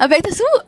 بقيت اسوق.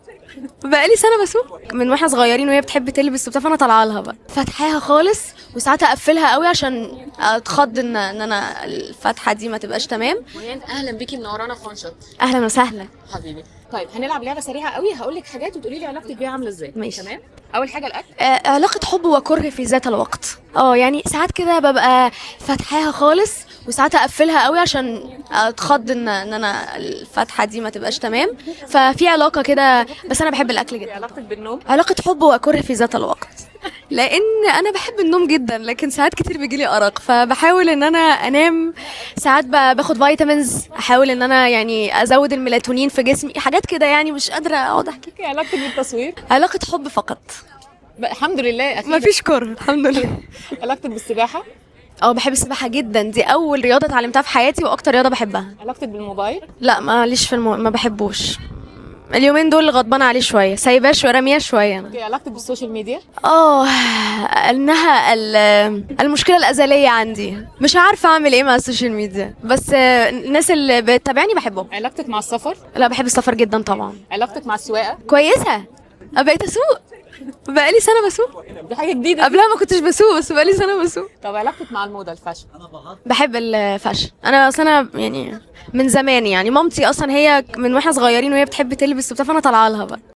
بقالي سنه بسوق من واحنا صغيرين وهي بتحب تلبس وبتاع، فانا طالعه لها بقى فاتحاها خالص، وساعات اقفلها قوي عشان اتخض ان انا الفتحه دي ما تبقاش تمام. مريان اهلا بيكي منورانا في فانشط. اهلا وسهلا. حبيبي طيب هنلعب لعبه سريعه قوي، هقول لك حاجات وتقولي لي علاقتك بيها عامله ازاي. ماشي. تمام. اول حاجه الاكل. علاقه حب وكره في ذات الوقت. يعني ساعات كده ببقى فاتحاها خالص، وساعات اقفلها قوي عشان اتخض ان انا الفتحه دي ما تبقاش تمام. ففي علاقه كده، بس انا بحب الاكل جدا. علاقتك بالنوم. علاقه حب وكره في ذات الوقت، لان انا بحب النوم جدا، لكن ساعات كتير بيجيلي ارق، فبحاول ان انا انام. ساعات باخد فيتامينز، احاول ان انا يعني ازود الميلاتونين في جسمي، حاجات كده يعني مش قادره اقعد احكي. علاقتك بالتصوير. علاقه حب فقط، الحمد لله اخيرا. مفيش كره الحمد لله. علاقتك بالسباحه. بحب السباحه جدا، دي اول رياضه اتعلمتها في حياتي واكتر رياضه بحبها. علاقتك بالموبايل. لا ماليش في ما بحبوش اليومين دول، غضبانه عليه شويه، سايباه شويه، راميه شويه انا. علاقتك بالسوشيال ميديا. انها المشكله الازليه عندي، مش عارفه اعمل ايه مع السوشيال ميديا، بس الناس اللي بتتابعني بحبهم. علاقتك مع السفر. لا بحب السفر جدا طبعا. علاقتك مع السواقه. كويسه. بقيت اسوق. بقالي سنه بسوق. دي حاجه جديده. قبلها ما كنتش بسوق، بس بقالي سنه بسوق. طب علاقتك مع الموضه الفاشن. بحب الفاشن. انا اصلا يعني من زمان، يعني مامتي اصلا هي من واحنا صغيرين وهي بتحب تلبس وبتاع، فانا طالعه لها بقى.